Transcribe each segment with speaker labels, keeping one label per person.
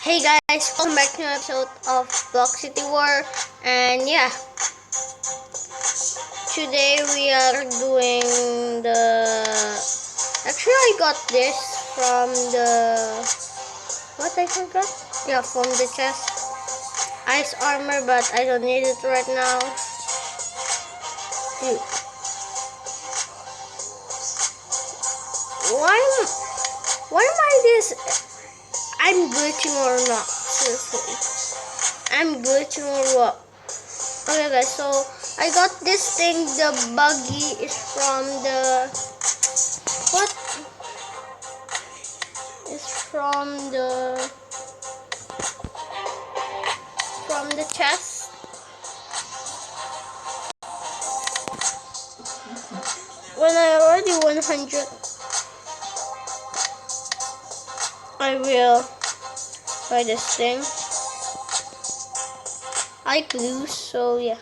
Speaker 1: Hey guys, welcome back to an episode of Block City War, and yeah, today we are doing actually I got this from I forgot? Yeah, from the chest. Ice armor, but I don't need it right now. Dude. Why am I this? I'm glitching or not? Seriously. I'm glitching or what? Okay guys, so I got this thing. The buggy is from the what? It's from the chest. When I already 100, I will buy this thing. I glue, so yeah.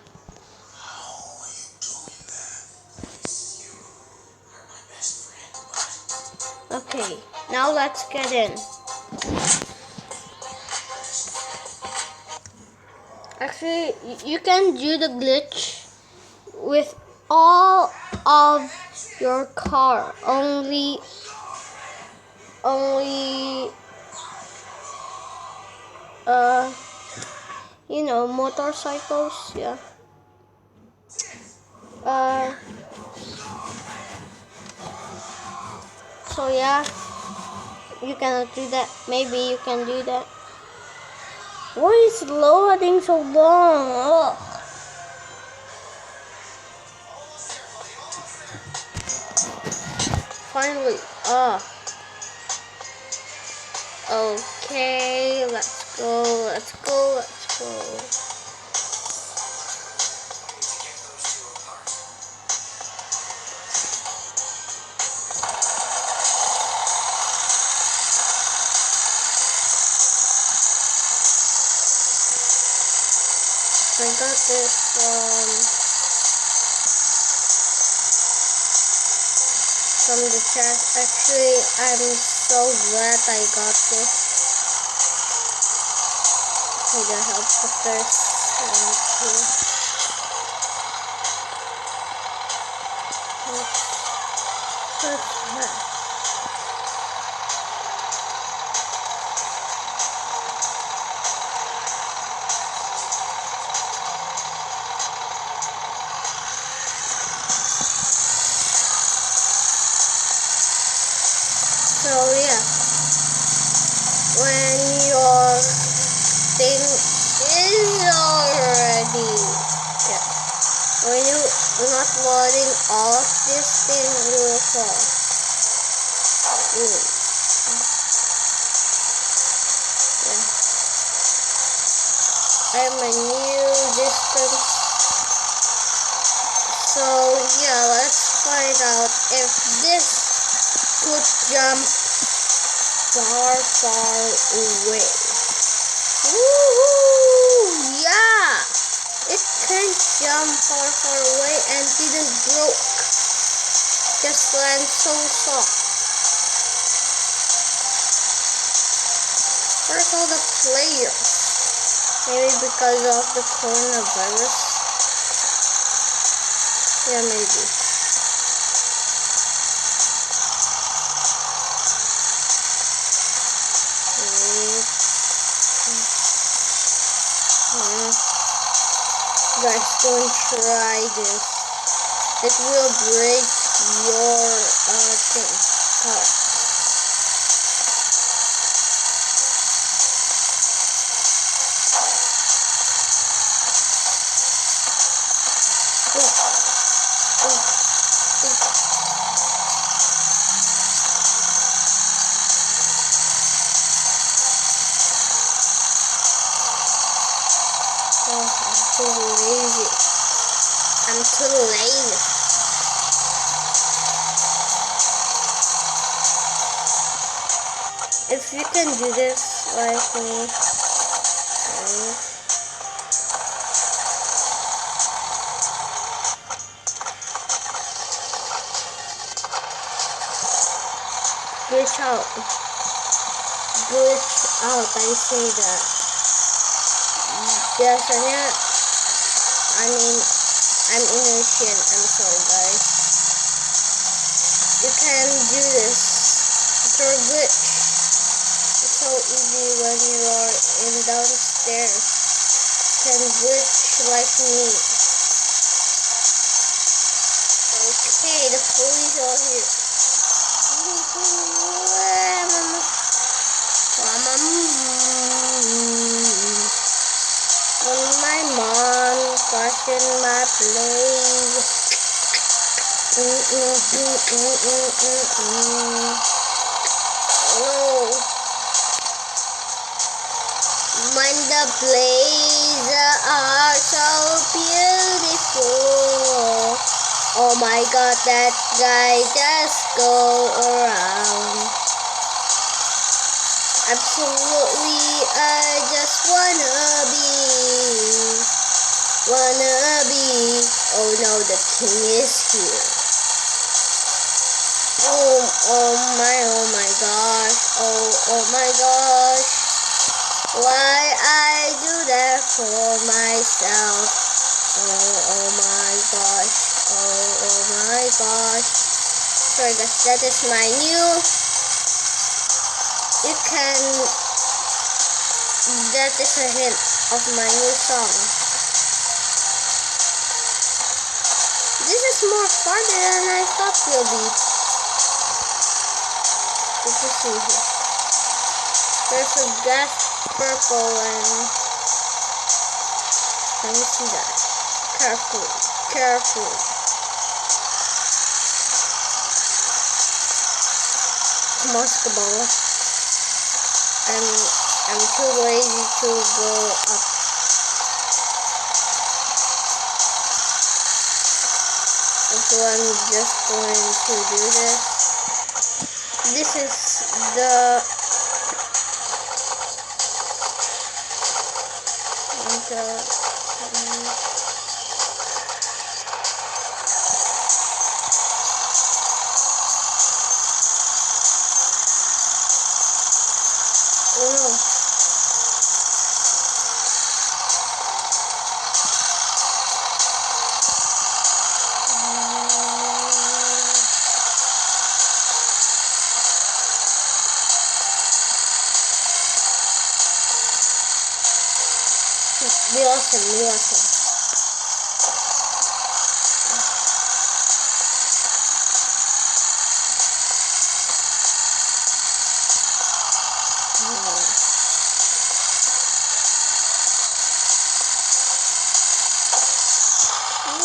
Speaker 1: Okay, now let's get in. Actually, you can do the glitch with all of your car. Only motorcycles, yeah. So yeah, you cannot do that. Maybe you can do that. Why is loading so long? Ugh. Finally, okay, let's go. I got this from the chest. Actually, I'm so glad I got this. Okay, the helicopters. So yeah, when your thing is already, when you're not loading all of this thing, you will fall. I'm a new distance. So yeah, let's find out if this could jump far away. Woohoo! Yeah! It can jump far away and didn't broke. Just land so soft. Where's all the players? Maybe because of the coronavirus? Yeah, maybe. Guys, don't try this. It will break your car. I'm too lazy. If you can do this like me, glitch out. Glitch Oh, tadi say that. Biasanya, I'm Indonesian. I'm sorry, guys. You can do this. It's your glitch. It's so easy when you are in downstairs. You can glitch like me. Okay, the police are here. When my mom crushing my plate. Oh, when the blazers are so beautiful. Oh my God, that guy just go around. Absolutely, I just wanna be. Oh no, the king is here. Oh my gosh. Oh my gosh. Why I do that for myself? Oh my gosh. Oh my gosh. Sorry guys, that is my new. That is a hint of my new song. This is more farther than I thought it will be. Did you see here? There's a gas purple and can you see that? Carefully. Come on, ke bawah. I'm too lazy to go up. So I'm just going to do this. This is the oh no. Be awesome.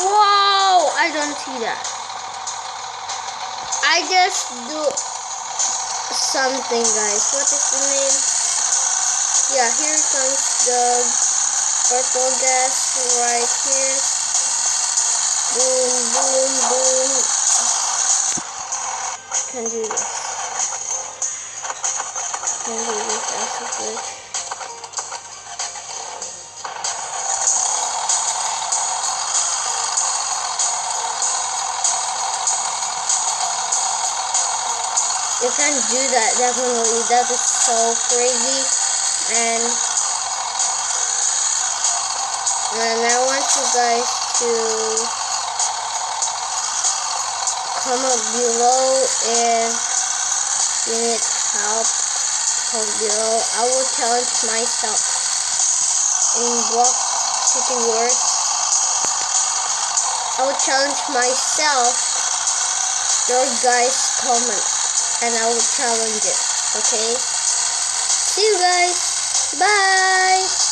Speaker 1: Whoa! I don't see that. I just do something, guys. What is the name? Yeah, here comes the purple gas right here. Boom. Can do this. As a glitch. You can't do that, definitely. That is so crazy. And I want you guys to comment below if you need help. Comment below. I will challenge myself in Block City Wars. I will challenge myself. Your guys comment. And I will challenge it, okay? See you guys. Bye.